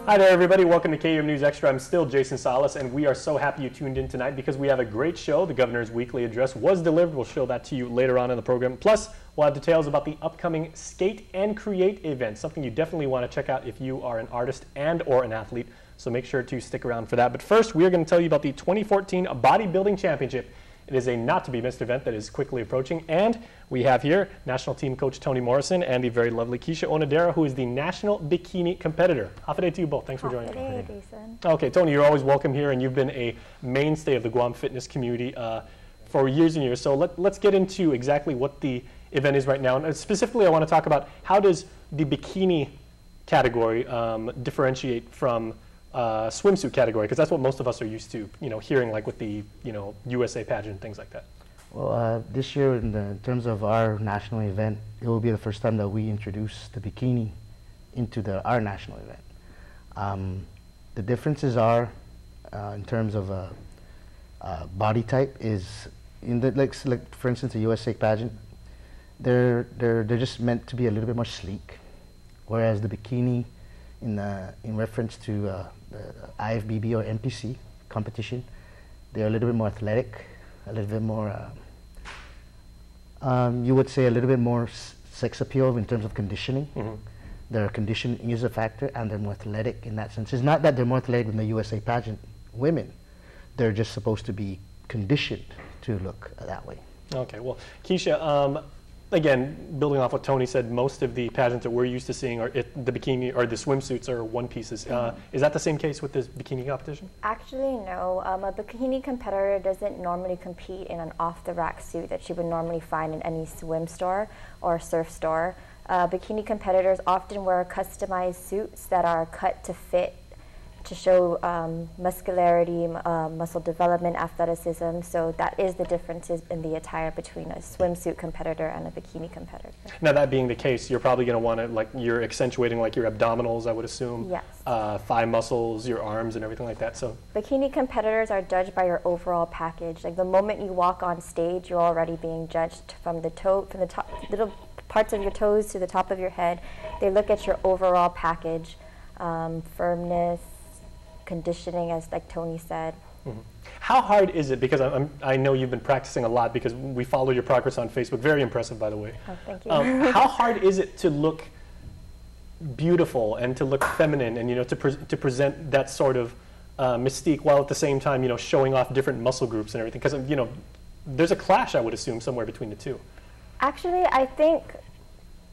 Hi there, everybody. Welcome to KUAM News Extra. I'm still Jason Salas, and we are so happy you tuned in tonight because we have a great show. The governor's weekly address was delivered. We'll show that to you later on in the program. Plus, we'll have details about the upcoming Skate and Create event, something you definitely want to check out if you are an artist and or an athlete. So make sure to stick around for that. But first, we are going to tell you about the 2014 Bodybuilding Championship. It is a not-to-be-missed event that is quickly approaching, and we have here national team coach Tony Morrison and the very lovely Kisha Onedera, who is the national bikini competitor. Hafa to you both. Thanks for joining me. Jason. Okay, Tony, you're always welcome here, and you've been a mainstay of the Guam fitness community for years and years. So let's get into exactly what the event is right now. And specifically, I want to talk about how does the bikini category differentiate from swimsuit category, because that's what most of us are used to, hearing like with the, USA pageant, things like that. Well, this year in terms of our national event, it will be the first time that we introduce the bikini into our national event. The differences are in terms of body type is in the like for instance the USA pageant, they're just meant to be a little bit more sleek, whereas the bikini in reference to the IFBB or NPC competition, they're a little bit more athletic, a little bit more, you would say a little bit more sex appeal in terms of conditioning. Mm-hmm. Their conditioning is a factor, and they're more athletic in that sense. It's not that they're more athletic than the USA pageant women. They're just supposed to be conditioned to look that way. Okay, well, Kisha, again, building off what Tony said, most of the pageants that we're used to seeing are the bikini or the swimsuits are one pieces. Is that the same case with this bikini competition? Actually, no. A bikini competitor doesn't normally compete in an off-the-rack suit that you would normally find in any swim store or surf store. Bikini competitors often wear customized suits that are cut to fit, to show muscularity, muscle development, athleticism. So that is the differences in the attire between a swimsuit competitor and a bikini competitor. Now, that being the case, you're probably going to want to, you're accentuating your abdominals, I would assume. Yes. Thigh muscles, your arms, and everything like that. So bikini competitors are judged by your overall package. Like the moment you walk on stage, you're already being judged from the top, little parts of your toes to the top of your head. They look at your overall package, firmness, conditioning, as like Tony said. Mm-hmm. How hard is it, because I know you've been practicing a lot because we follow your progress on Facebook, very impressive by the way. Oh, thank you. How hard is it to look beautiful and to look feminine and to present that sort of mystique while at the same time showing off different muscle groups and everything, because there's a clash, I would assume, somewhere between the two. Actually, I think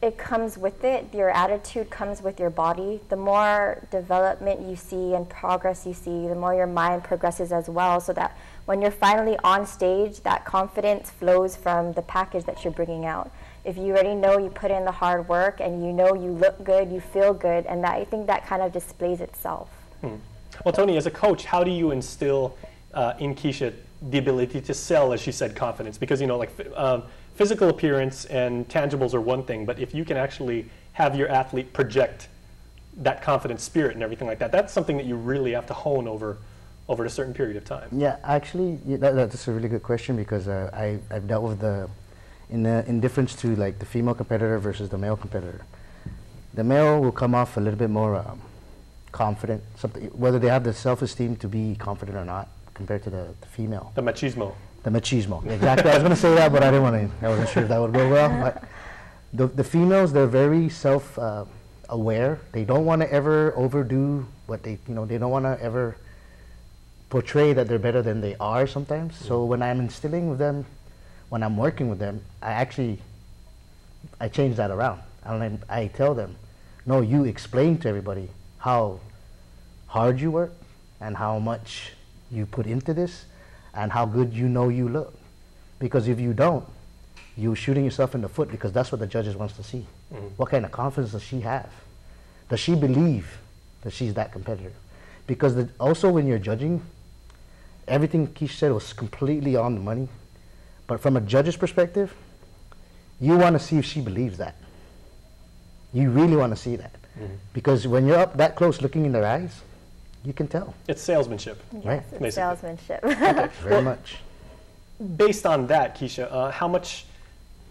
it comes with it. Your attitude comes with your body. The more development you see and progress you see, the more your mind progresses as well, so that when you're finally on stage, that confidence flows from the package that you're bringing out. If you already know you put in the hard work and you know you look good, you feel good, and I think that kind of displays itself. Well, Tony, as a coach, how do you instill in Kisha the ability to sell, as she said, confidence? Because physical appearance and tangibles are one thing, but if you can actually have your athlete project that confident spirit and everything like that, that's something that you really have to hone over a certain period of time. Yeah, actually, that's a really good question, because I've dealt with in difference to the female competitor versus the male competitor. The male will come off a little bit more confident, whether they have the self-esteem to be confident or not, compared to the female. The machismo. The machismo, exactly. I was going to say that, but I wasn't sure if that would go well. But the females, they're very self-aware. They don't want to ever overdo what they don't want to ever portray that they're better than they are sometimes. So when I'm instilling with them, when I'm working with them, I change that around. And I tell them, no, you explain to everybody how hard you work and how much you put into this, and how good you look. Because if you don't, you're shooting yourself in the foot, because that's what the judges wants to see. Mm-hmm. What kind of confidence does she have? Does she believe that she's that competitor? Because also when you're judging, everything Kisha said was completely on the money. But from a judge's perspective, you want to see if she believes that. You really want to see that. Mm-hmm. Because when you're up that close looking in their eyes, you can tell. It's salesmanship. Yes, right? It's basically salesmanship. Okay. Very much. Based on that, Kisha, how much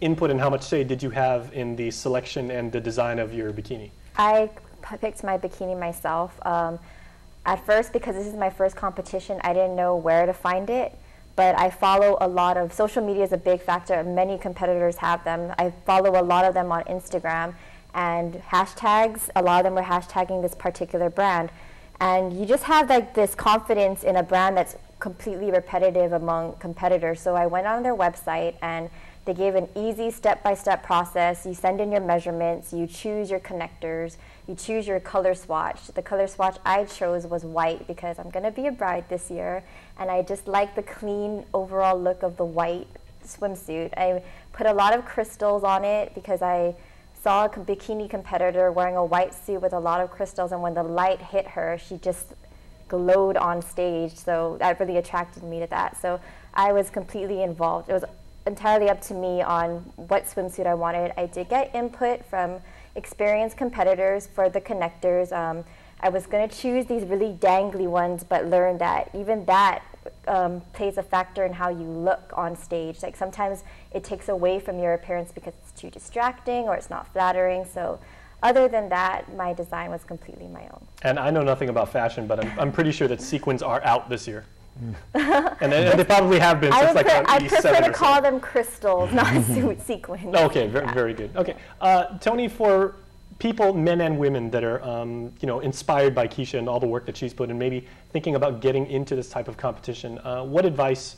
input and how much say did you have in the selection and the design of your bikini? I picked my bikini myself. At first, because this is my first competition, I didn't know where to find it. But I follow a lot of, social media is a big factor. Many competitors have them. I follow a lot of them on Instagram, and hashtags, a lot of them were hashtagging this particular brand. And you just have like this confidence in a brand that's completely repetitive among competitors. So I went on their website, and they gave an easy step-by-step process. You send in your measurements, you choose your connectors, you choose your color swatch. The color swatch I chose was white because I'm gonna be a bride this year, and I just like the clean overall look of the white swimsuit. I put a lot of crystals on it because I saw a bikini competitor wearing a white suit with a lot of crystals, and when the light hit her, she just glowed on stage, so that really attracted me to that. So I was completely involved. It was entirely up to me on what swimsuit I wanted. I did get input from experienced competitors for the connectors. I was going to choose these really dangly ones, but learned that even that plays a factor in how you look on stage. Like sometimes it takes away from your appearance because it's too distracting or it's not flattering. So other than that, my design was completely my own. And I know nothing about fashion, but I'm pretty sure that sequins are out this year. And they probably have been since like I '87 prefer to or call so. them crystals, not sequins. Okay, very good. Okay, Tony, for people, men and women, that are inspired by Kisha and all the work that she's put in, maybe thinking about getting into this type of competition, what advice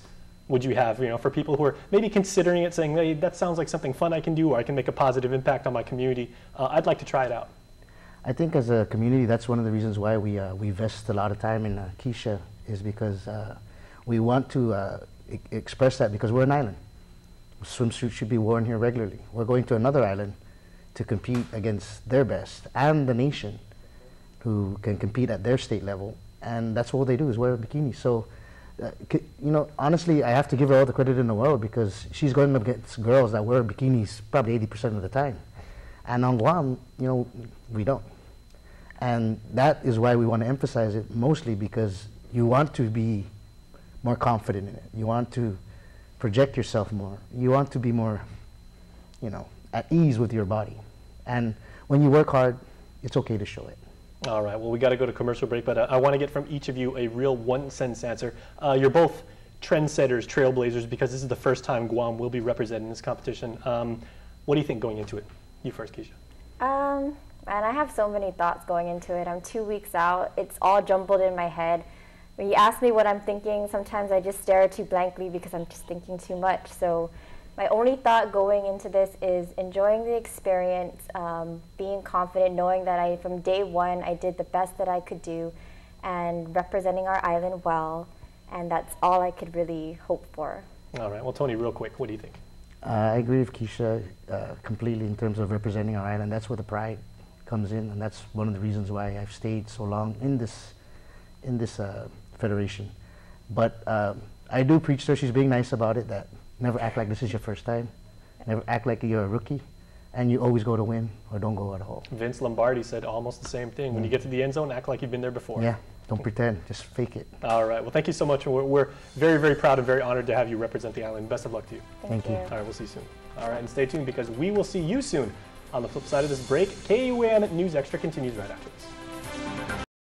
would you have, for people who are maybe considering it, saying, hey, that sounds like something fun I can do, or I can make a positive impact on my community. I'd like to try it out. I think as a community, that's one of the reasons why we invest a lot of time in Kisha, is because we want to express that, because we're an island. Swimsuits should be worn here regularly. We're going to another island to compete against their best and the nation, who can compete at their state level, and that's all they do is wear a bikini. So, honestly, I have to give her all the credit in the world, because she's going up against girls that wear bikinis probably 80% of the time. And on Guam, we don't. And that is why we want to emphasize it, mostly because you want to be more confident in it. You want to project yourself more. You want to be more, at ease with your body. And when you work hard, it's okay to show it. All right, well, we got to go to commercial break, but I want to get from each of you a real one-sentence answer. You're both trendsetters, trailblazers, because this is the first time Guam will be represented in this competition. What do you think going into it? You first, Kisha. And I have so many thoughts going into it. I'm 2 weeks out. It's all jumbled in my head. When you ask me what I'm thinking, sometimes I just stare at you blankly because I'm just thinking too much. So my only thought going into this is enjoying the experience, being confident, knowing that from day one, I did the best that I could do, and representing our island well. And that's all I could really hope for. All right. Well, Tony, real quick, what do you think? I agree with Kisha completely in terms of representing our island. That's where the pride comes in, and that's one of the reasons why I've stayed so long in this federation. But I do preach to her, she's being nice about it, that never act like this is your first time, never act like you're a rookie, and you always go to win or don't go at all. Vince Lombardi said almost the same thing. When you get to the end zone, act like you've been there before. Yeah, don't pretend, just fake it. All right, well, thank you so much. We're very, very proud and very honored to have you represent the island. Best of luck to you. Thank you. All right, we'll see you soon. All right, and stay tuned, because we will see you soon. On the flip side of this break, KUAM News Extra continues right after this.